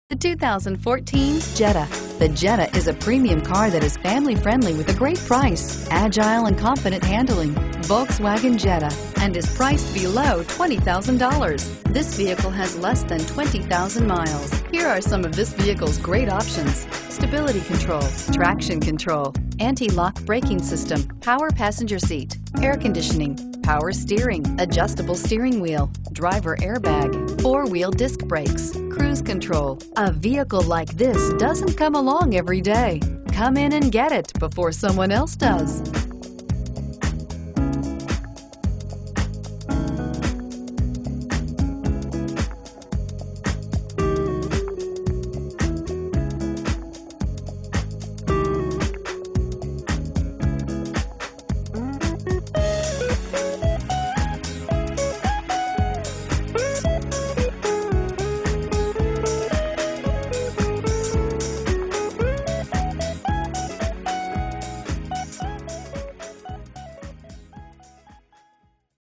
The 2014 Jetta. The Jetta is a premium car that is family-friendly with a great price, agile and confident handling. Volkswagen Jetta, and is priced below $20,000. This vehicle has less than 20,000 miles. Here are some of this vehicle's great options: stability control, traction control, anti-lock braking system, power passenger seat, air conditioning, power steering, adjustable steering wheel, driver airbag, four-wheel disc brakes, cruise control. A vehicle like this doesn't come along every day. Come in and get it before someone else does.